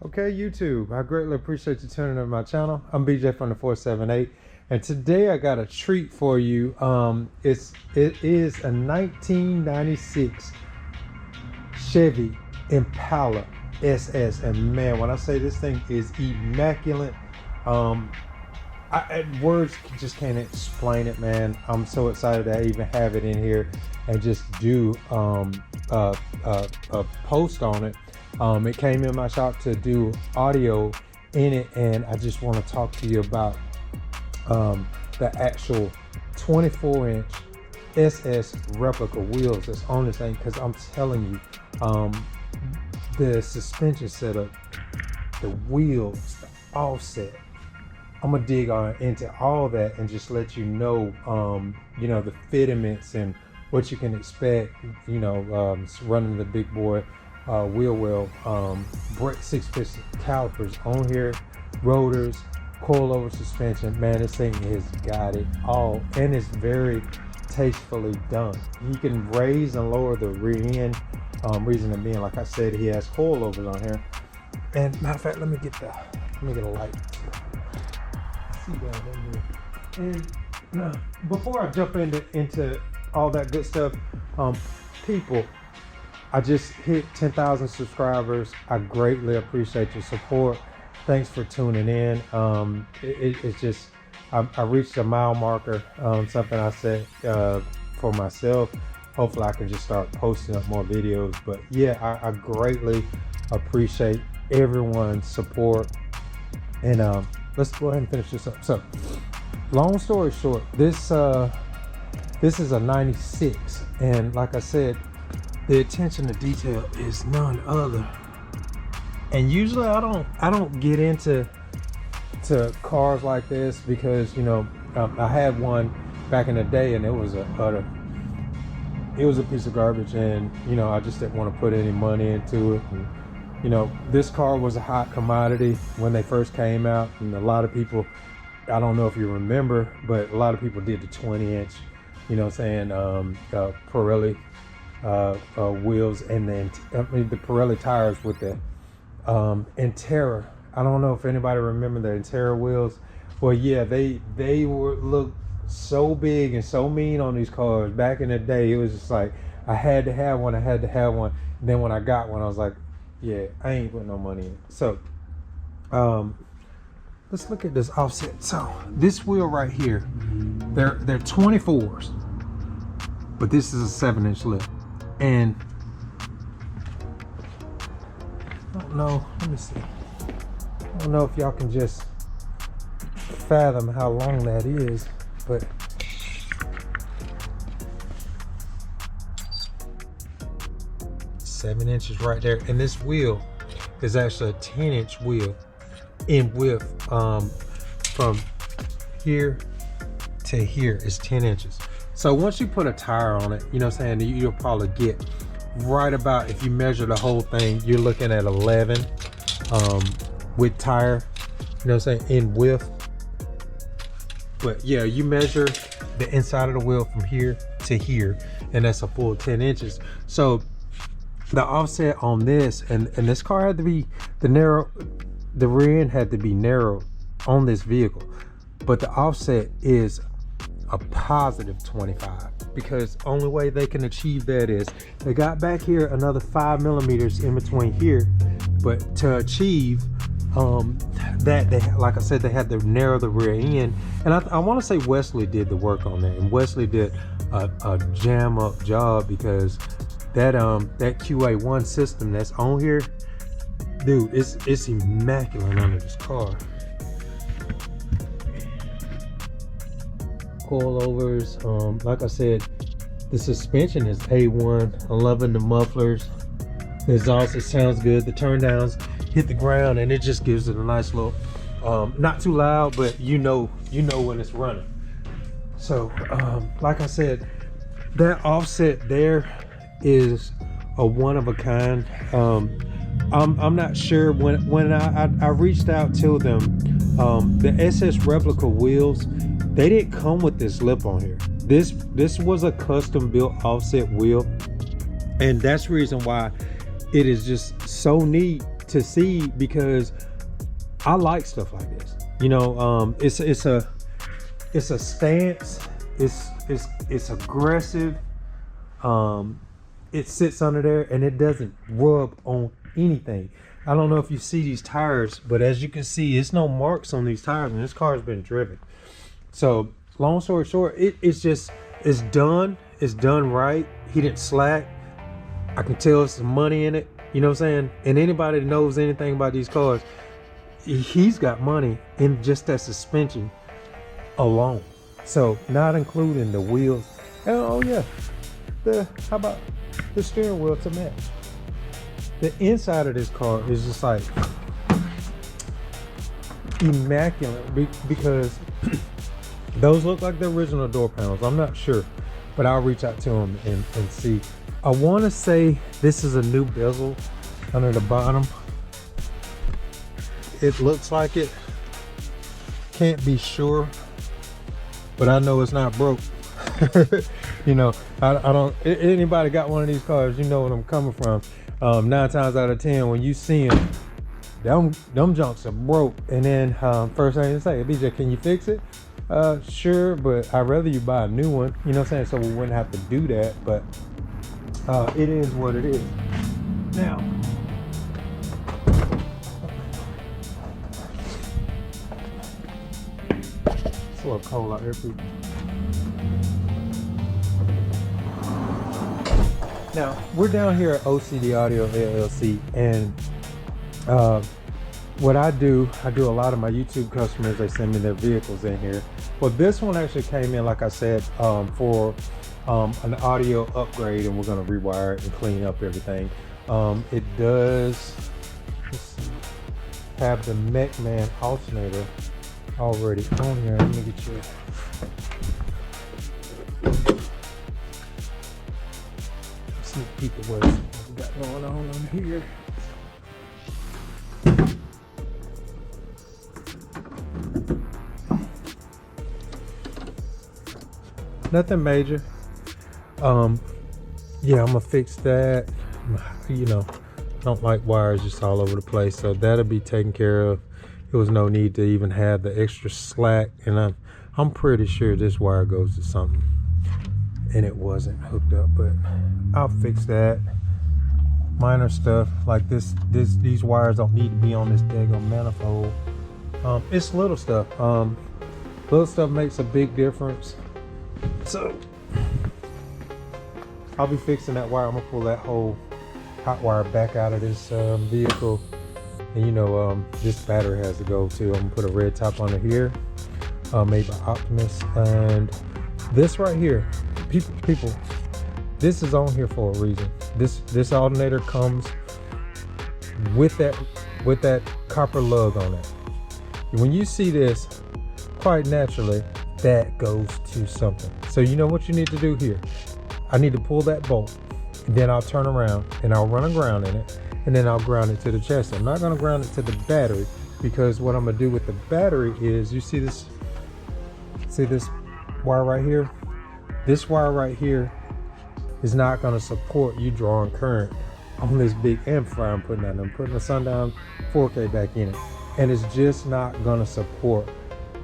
Okay, YouTube, I greatly appreciate you tuning in to my channel. I'm BJ from the 478, and today I got a treat for you. It is a 1996 Chevy Impala SS, and man, when I say this thing is immaculate, words just can't explain it, man. I'm so excited that I even have it in here and just do a post on it. It came in my shop to do audio in it, and I just want to talk to you about the actual 24-inch SS replica wheels that's on this thing, because I'm telling you, the suspension setup, the wheels, the offset, I'm gonna dig into all that and just let you know, the fitments and what you can expect, running the big boy wheel well, 6-piston calipers on here, rotors, coilover suspension. Man, this thing has got it all, and it's very tastefully done. You can raise and lower the rear end. Reason being, like I said, he has coilovers on here. And matter of fact, let me get a light. See that in here. And before I jump into all that good stuff, people, I just hit 10,000 subscribers. I greatly appreciate your support. Thanks for tuning in. It's just, I reached a mile marker, something I set for myself. Hopefully I can just start posting up more videos. But yeah, I greatly appreciate everyone's support. And let's go ahead and finish this up. So, long story short, this is a 96, and like I said, the attention to detail is none other. And usually I don't get into cars like this because I had one back in the day, and it was a piece of garbage, and I just didn't want to put any money into it. And, this car was a hot commodity when they first came out, and a lot of people, I don't know if you remember, but a lot of people did the 20-inch, Pirelli wheels, and then the Pirelli tires with the Intera. I don't know if anybody remember the Intera wheels. Well, yeah, they look so big and so mean on these cars back in the day. It was just like I had to have one. And then when I got one, I was like, yeah, I ain't putting no money in. So let's look at this offset. So this wheel right here, they're 24s, but this is a 7-inch lip. And I don't know, let me see. I don't know if y'all can just fathom how long that is, but seven inches right there. And this wheel is actually a 10-inch wheel in width. From here to here is 10 inches. So once you put a tire on it, you'll probably get right about, if you measure the whole thing, you're looking at 11 with tire, in width. But yeah, you measure the inside of the wheel from here to here, and that's a full 10 inches. So the offset on this, and this car had to be the rear end had to be narrow on this vehicle, but the offset is a positive 25, because only way they can achieve that is they got back here another 5 millimeters in between here. But to achieve that, they, like I said, they had to narrow the rear end. And I want to say Wesley did the work on that, and Wesley did a jam up job, because that QA1 system that's on here, dude, it's immaculate under this car. Coilovers, like I said, the suspension is A1. I'm loving the mufflers. The exhaust, it sounds good. The turn downs hit the ground, and it just gives it a nice little, not too loud, but you know when it's running. So like I said, that offset there is a one of a kind. I'm not sure, when I reached out to them, the SS replica wheels, they didn't come with this lip on here. This was a custom built offset wheel, and that's the reason why it is just so neat to see, because I like stuff like this. You know, it's a stance. It's aggressive. It sits under there and it doesn't rub on anything. I don't know if you see these tires, but as you can see, it's no marks on these tires, and this car's been driven. So long story short, it's done. It's done right. He didn't slack. I can tell there's some money in it. You know what I'm saying? And anybody that knows anything about these cars, he's got money in just that suspension alone. So not including the wheels. And, oh yeah, how about the steering wheel to match? The inside of this car is just like immaculate, because those look like the original door panels. I'm not sure, but I'll reach out to them and see. I want to say this is a new bezel under the bottom. It looks like it. Can't be sure, but I know it's not broke. You know, I don't. Anybody got one of these cars, you know what I'm coming from. 9 times out of 10, when you see them junks are broke. And then first thing you say, BJ, can you fix it? Sure, but I'd rather you buy a new one. You know what I'm saying? So we wouldn't have to do that. But it is what it is. Now, it's a little cold out here, people. Now, we're down here at OCD Audio LLC, and what I do a lot of my YouTube customers, they send me their vehicles in here. Well, this one actually came in, like I said, for an audio upgrade, and we're going to rewire it and clean up everything. It does have the McMahon alternator already on here. Let me get you. Sneak peek of what we got going on here. Nothing major. Yeah, I'm gonna fix that. You know, I don't like wires just all over the place, so that'll be taken care of. There was no need to even have the extra slack, and I'm pretty sure this wire goes to something, and it wasn't hooked up, but I'll fix that. Minor stuff like these wires don't need to be on this daggone manifold. It's little stuff. Little stuff makes a big difference. So I'll be fixing that wire. I'm gonna pull that whole hot wire back out of this vehicle, and you know, this battery has to go too. I'm gonna put a red top on it here, made by Optimus, and this right here, people, this is on here for a reason. This alternator comes with that copper lug on it. When you see this, quite naturally, that goes to something. So you know what you need to do here. I need to pull that bolt, and then I'll turn around and I'll run a ground in it, and then I'll ground it to the chassis. I'm not gonna ground it to the battery, because what I'm gonna do with the battery is, you see this wire right here? This wire right here is not gonna support you drawing current on this big amplifier I'm putting on. I'm putting a Sundown 4K back in it, and it's just not gonna support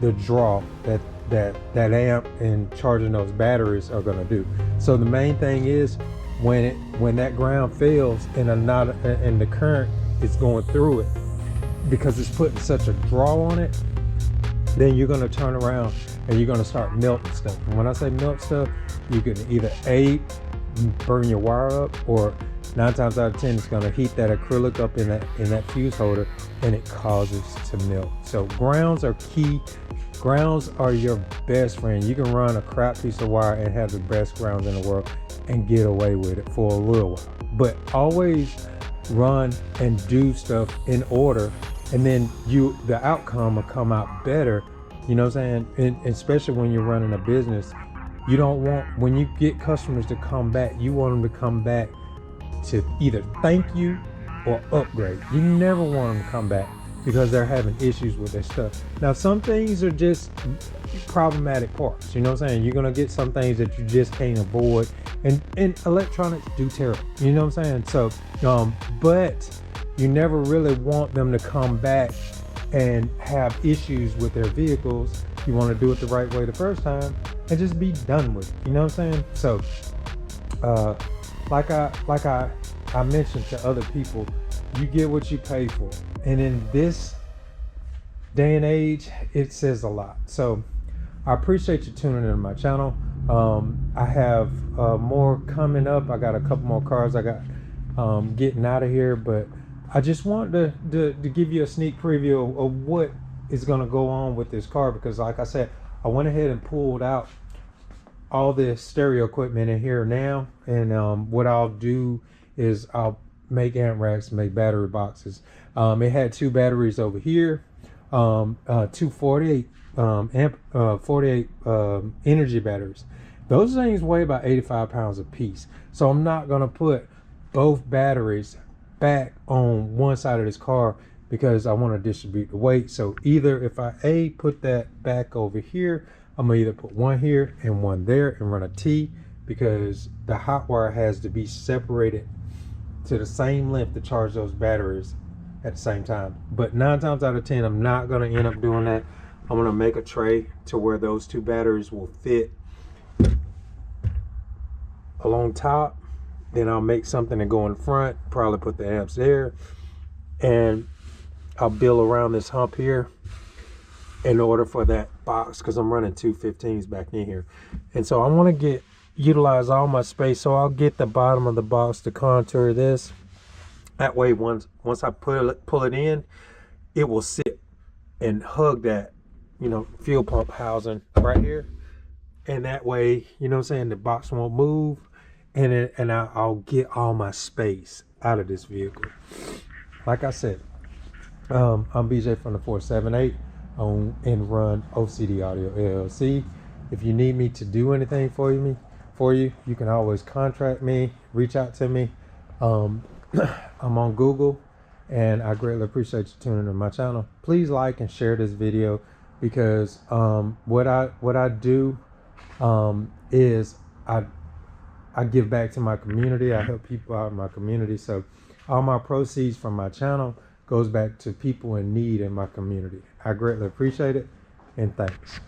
the draw that amp and charging those batteries are gonna do. So the main thing is, when that ground fails and the current is going through it, because it's putting such a draw on it, then you're gonna turn around and you're gonna start melting stuff. And when I say melt stuff, you can either burn your wire up, or 9 times out of 10 it's gonna heat that acrylic up in that fuse holder, and it causes to melt. So grounds are key. Grounds are your best friend. You can run a crap piece of wire and have the best grounds in the world and get away with it for a little while. But always run and do stuff in order, and then the outcome will come out better. You know what I'm saying? And especially when you're running a business, you don't want, when you get customers to come back, you want them to come back to either thank you or upgrade. You never want them to come back because they're having issues with their stuff. Now, some things are just problematic parts. You know what I'm saying? You're gonna get some things that you just can't avoid, and electronics do terrible. You know what I'm saying? So, but you never really want them to come back and have issues with their vehicles. You want to do it the right way the first time and just be done with it. You know what I'm saying? So like I mentioned to other people, you get what you pay for, and in this day and age, it says a lot. So I appreciate you tuning into my channel. I have more coming up. I got a couple more cars I got getting out of here, but I just wanted to give you a sneak preview of what is going to go on with this car, because like I said, I went ahead and pulled out all the stereo equipment in here now, and what I'll do is I'll make amp racks, make battery boxes. It had 2 batteries over here, 248 48 energy batteries. Those things weigh about 85 pounds a piece, so I'm not gonna put both batteries back on one side of this car because I want to distribute the weight. So either if I put that back over here, I'm gonna either put one here and one there and run a T, because the hot wire has to be separated to the same length to charge those batteries at the same time. But 9 times out of 10, I'm not gonna end up doing that. I'm gonna make a tray to where those 2 batteries will fit along top. Then I'll make something to go in front, probably put the amps there, and I'll build around this hump here in order for that box, because I'm running 2 15s back in here. And so I want to utilize all my space, so I'll get the bottom of the box to contour this. That way once I pull it in, it will sit and hug that, you know, fuel pump housing right here. And that way, you know what I'm saying, the box won't move, and I'll get all my space out of this vehicle. Like I said, I'm BJ from the 478 on and run OCD Audio LLC. If you need me to do anything for you, you can always contract me, reach out to me. I'm on Google, and I greatly appreciate you tuning into my channel. Please like and share this video, because what I do is I give back to my community. I help people out in my community. So all my proceeds from my channel goes back to people in need in my community. I greatly appreciate it, and thanks.